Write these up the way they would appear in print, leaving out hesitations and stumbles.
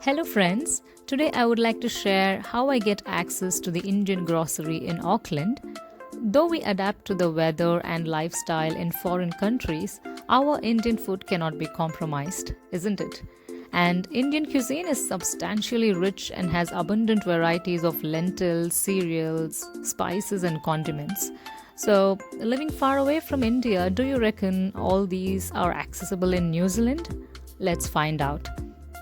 Hello friends, today I would like to share how I get access to the Indian grocery in Auckland. Though we adapt to the weather and lifestyle in foreign countries, our Indian food cannot be compromised, isn't it? And Indian cuisine is substantially rich and has abundant varieties of lentils, cereals, spices, and condiments. So, living far away from India, do you reckon all these are accessible in New Zealand? Let's find out.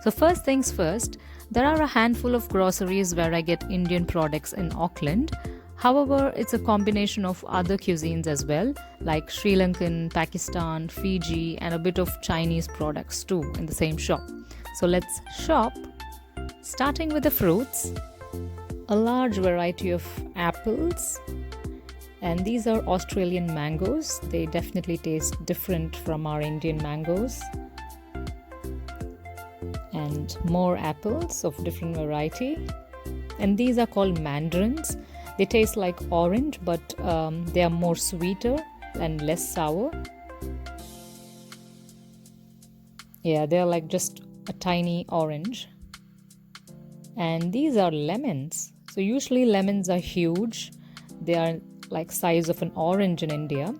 So, first things first, there are a handful of groceries where I get Indian products in Auckland. However, it's a combination of other cuisines as well, like Sri Lankan, Pakistan, Fiji, and a bit of Chinese products too in the same shop. So, let's shop. Starting with the fruits, a large variety of apples, and these are Australian mangoes. They definitely taste different from our Indian mangoes. And more apples of different variety, and these are called mandarins. They taste like orange, but they are more sweeter and less sour. Yeah, they're like just a tiny orange. And these are lemons. So usually lemons are huge. They are like size of an orange in India,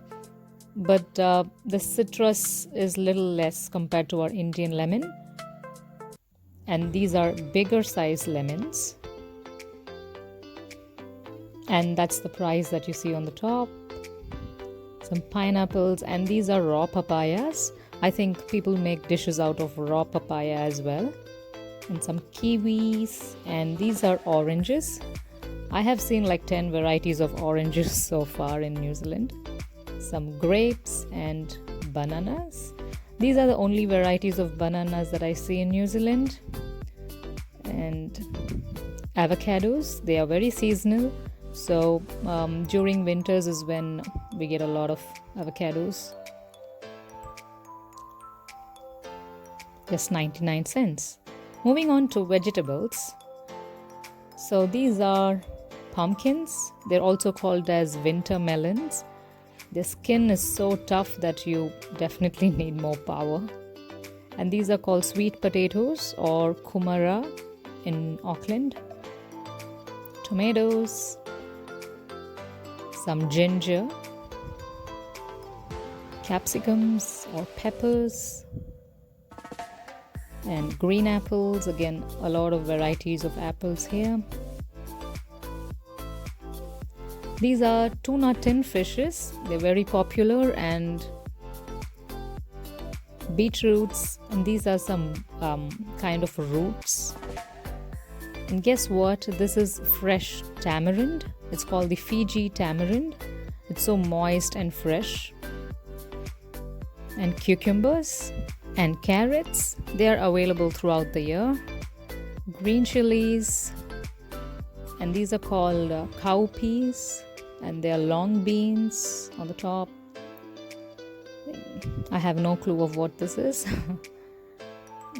but the citrus is little less compared to our Indian lemon. And these are bigger size lemons, and that's the price that you see on the top. Some pineapples, and these are raw papayas. I think people make dishes out of raw papaya as well. And some kiwis, and these are oranges. I have seen like 10 varieties of oranges so far in New Zealand. Some grapes and bananas. These are the only varieties of bananas that I see in New Zealand. And avocados, they are very seasonal. So during winters is when we get a lot of avocados. Just 99 cents. Moving on to vegetables. So these are pumpkins. They're also called as winter melons. Their skin is so tough that you definitely need more power. And these are called sweet potatoes or kumara in Auckland. Tomatoes, some ginger, capsicums or peppers, and green apples. Again, a lot of varieties of apples here. These are tuna tin fishes. They're very popular, and beetroots, and these are some kind of roots. And guess what? This is fresh tamarind. It's called the Fiji tamarind. It's so moist and fresh. And cucumbers and carrots. They are available throughout the year. Green chilies, and these are called cowpeas, and they are long beans on the top. I have no clue of what this is.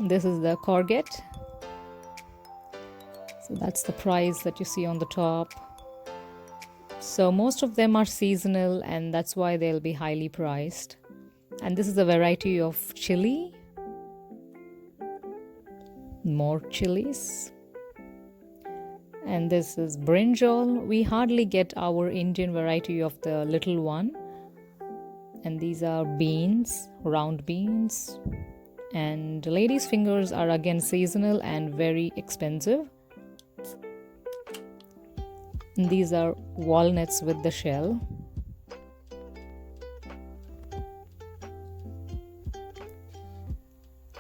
This is the courgette. So that's the price that you see on the top. So most of them are seasonal, and that's why they'll be highly priced. And this is a variety of chili. More chilies. And this is brinjal. We hardly get our Indian variety of the little one. And these are beans, round beans. And ladies' fingers are again seasonal and very expensive. And these are walnuts with the shell.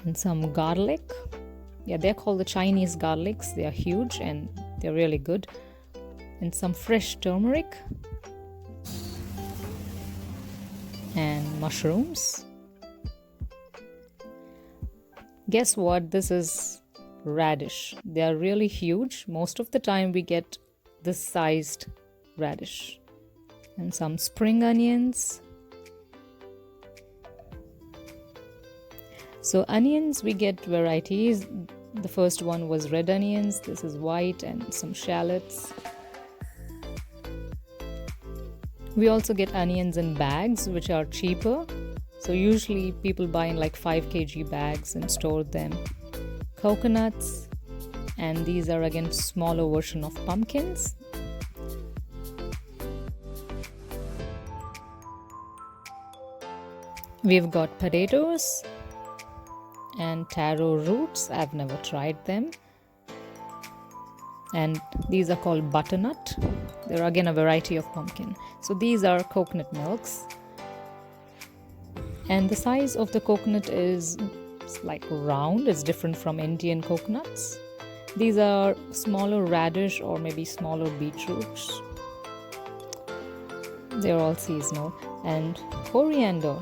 And some garlic. Yeah, they're called the Chinese garlics. They are huge and they're really good. And some fresh turmeric. And mushrooms. Guess what? This is radish. They are really huge. Most of the time we get this sized radish. And some spring onions. So onions, we get varieties. The first one was red onions. This is white, and some shallots. We also get onions in bags, which are cheaper. So usually people buy in like 5 kg bags and store them. Coconuts, And these are again smaller version of pumpkins. We've got potatoes and taro roots. I've never tried them. And these are called butternut. They're again a variety of pumpkin. So these are coconut milks. And the size of the coconut is like round. It's different from Indian coconuts. These are smaller radish or maybe smaller beetroots. They're all seasonal. And coriander.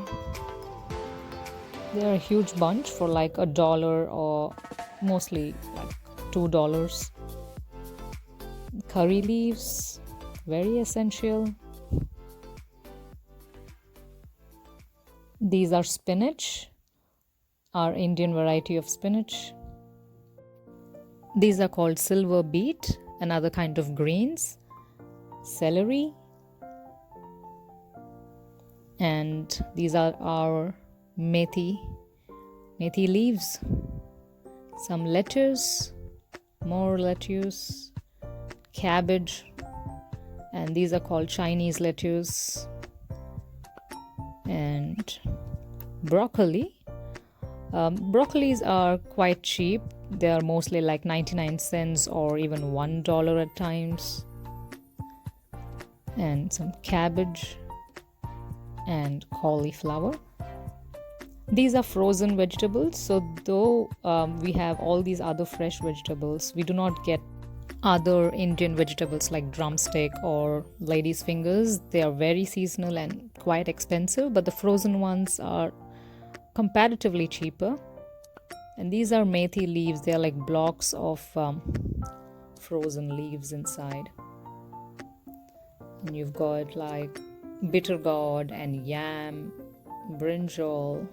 They're a huge bunch for like $1 or mostly like $2. Curry leaves, very essential. These are spinach, our Indian variety of spinach. These are called silver beet, another kind of greens. Celery. And these are our methi leaves. Some lettuce, more lettuce. Cabbage, and these are called Chinese lettuce. And broccoli. Broccolis are quite cheap. They are mostly like 99 cents or even $1 at times. And some cabbage and cauliflower. These are frozen vegetables, so though we have all these other fresh vegetables, we do not get other Indian vegetables like drumstick or lady's fingers. They are very seasonal and quite expensive, but the frozen ones are comparatively cheaper. And these are methi leaves. They are like blocks of frozen leaves inside. And you've got like bitter gourd and yam, brinjal,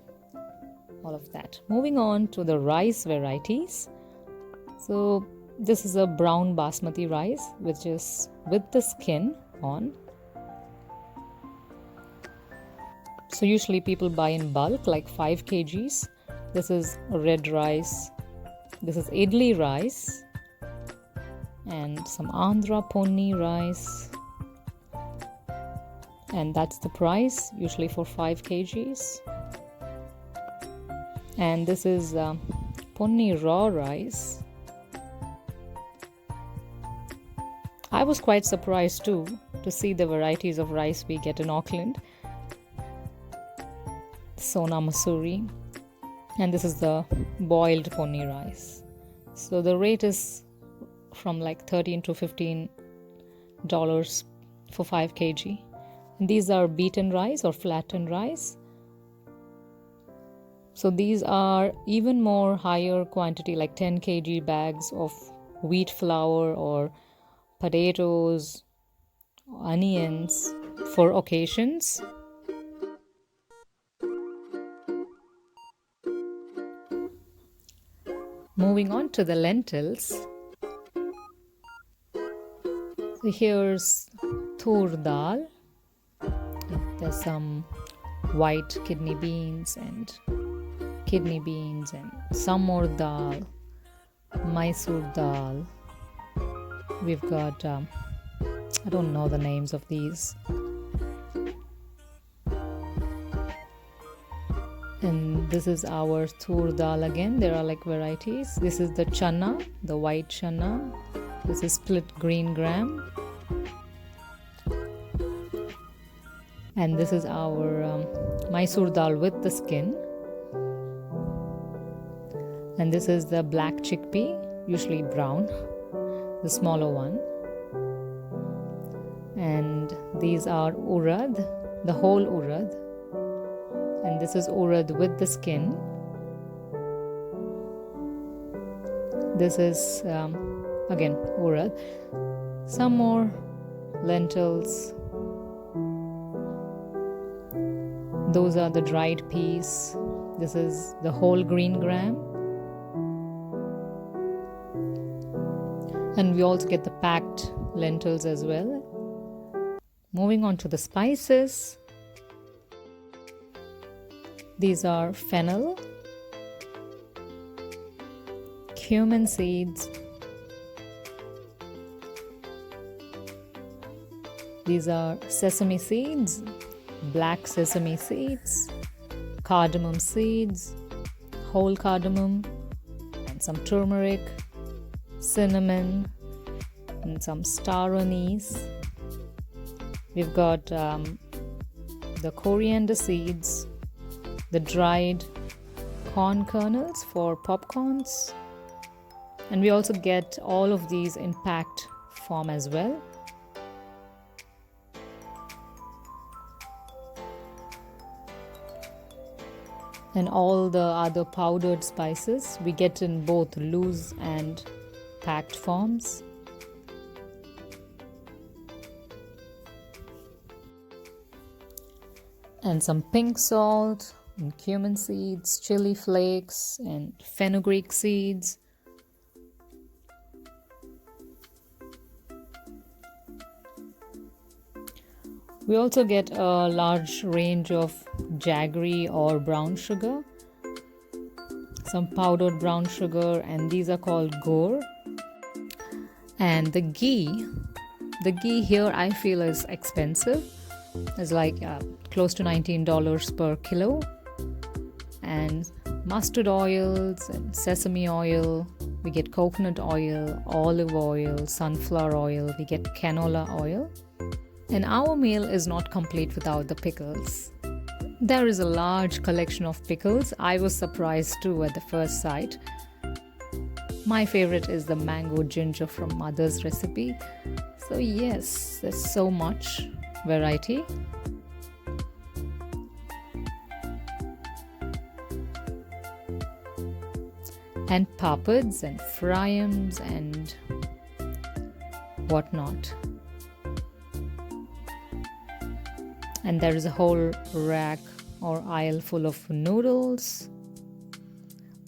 all of that. Moving on to the rice varieties. So this is a brown basmati rice, which is with the skin on. So usually people buy in bulk, like 5 kgs. This is red rice. This is idli rice. And some Andhra ponni rice. And that's the price, usually for 5 kgs. And this is ponni raw rice. I was quite surprised too to see the varieties of rice we get in Auckland. Sona Masuri. And this is the boiled ponni rice. So the rate is from like $13 to $15 for 5 kg. And these are beaten rice or flattened rice. So these are even more higher quantity, like 10 kg bags of wheat flour or potatoes, onions for occasions. Moving on to the lentils. So here's tur dal. There's some white kidney beans and some more dal, Mysore dal. We've got, I don't know the names of these. And this is our tur dal again. There are like varieties. This is the chana, the white chana. This is split green gram. And this is our Mysore dal with the skin. And this is the black chickpea, usually brown, the smaller one. And these are urad, the whole urad. And this is urad with the skin. This is again urad. Some more lentils. Those are the dried peas. This is the whole green gram. And we also get the packed lentils as well. Moving on to the spices. These are fennel, cumin seeds, These are sesame seeds, black sesame seeds, cardamom seeds, whole cardamom, and some turmeric, cinnamon, and some star anise. We've got the coriander seeds, the dried corn kernels for popcorns, and we also get all of these in packed form as well. And all the other powdered spices we get in both loose and packed forms. And some pink salt, and cumin seeds, chili flakes, and fenugreek seeds. We also get a large range of jaggery or brown sugar, some powdered brown sugar, and these are called gur. And the ghee here I feel is expensive. It's like close to $19 per kilo. And mustard oils and sesame oil, we get coconut oil, olive oil, sunflower oil, we get canola oil. And our meal is not complete without the pickles. There is a large collection of pickles. I was surprised too at the first sight. My favorite is the mango ginger from Mother's recipe. So yes, there's so much variety. And papads and fryams and whatnot. And there is a whole rack or aisle full of noodles.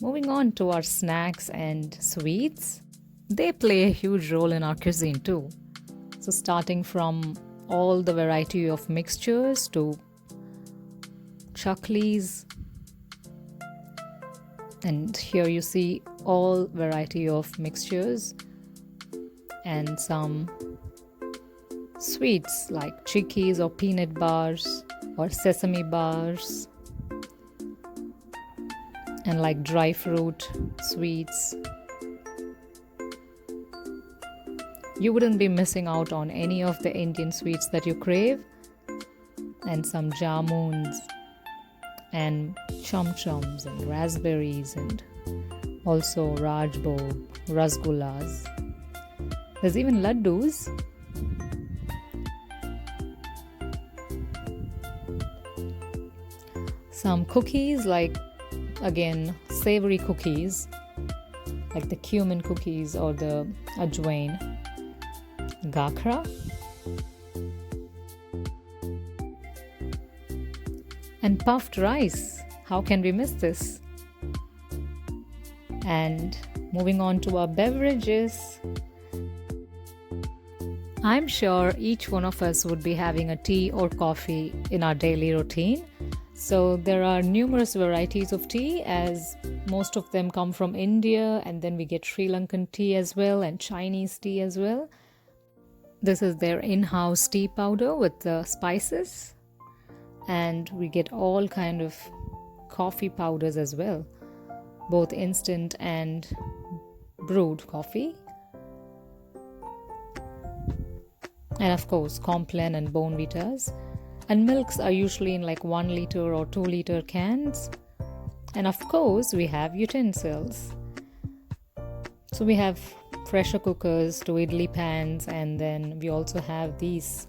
Moving on to our snacks and sweets. They play a huge role in our cuisine too. So starting from all the variety of mixtures to chaklis. And here you see all variety of mixtures and some sweets like chickies or peanut bars or sesame bars, and like dry fruit sweets. You wouldn't be missing out on any of the Indian sweets that you crave. And some jamuns and chum-chums and raspberries and also rajbog, rasgullas. There's even laddus. Some cookies, like again savory cookies like the cumin cookies or the ajwain, gakra, and puffed rice. How can we miss this? And moving on to our beverages, I'm sure each one of us would be having a tea or coffee in our daily routine. So there are numerous varieties of tea, as most of them come from India, and then we get Sri Lankan tea as well and Chinese tea as well. This is their in-house tea powder with the spices, and we get all kind of coffee powders as well, both instant and brewed coffee. And of course Complan and Bournvitas. And milks are usually in like 1 liter or 2 liter cans. And of course we have utensils. So we have pressure cookers to idli pans, and then we also have these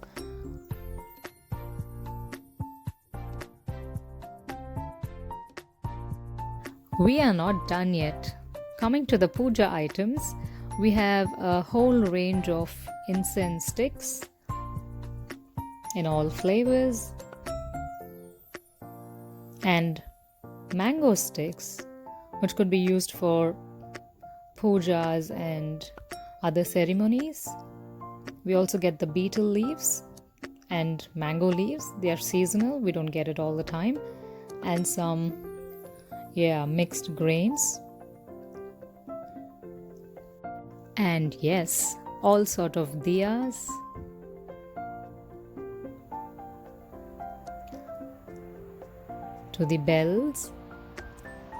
We are not done yet. Coming to the puja items, we have a whole range of incense sticks in all flavors, and mango sticks, which could be used for pujas and other ceremonies. We also get the betel leaves and mango leaves. They are seasonal, we don't get it all the time. And some mixed grains. And yes, all sort of diyas. to the bells.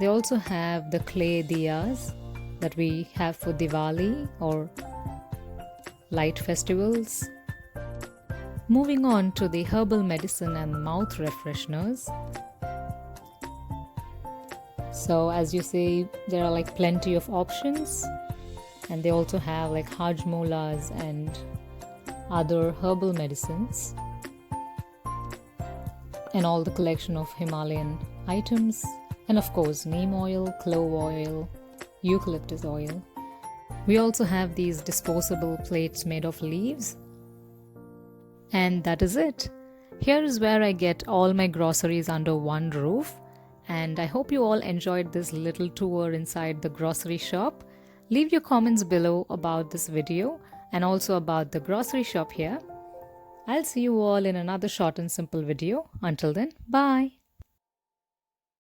They also have the clay diyas that we have for Diwali or light festivals. Moving on to the herbal medicine and mouth refresheners. So as you see, there are like plenty of options, and they also have like hajmolas and other herbal medicines, and all the collection of Himalayan items, and of course neem oil, clove oil, eucalyptus oil. We also have these disposable plates made of leaves. And that is it. Here is where I get all my groceries under one roof. And I hope you all enjoyed this little tour inside the grocery shop. Leave your comments below about this video and also about the grocery shop here. I'll see you all in another short and simple video. Until then, bye.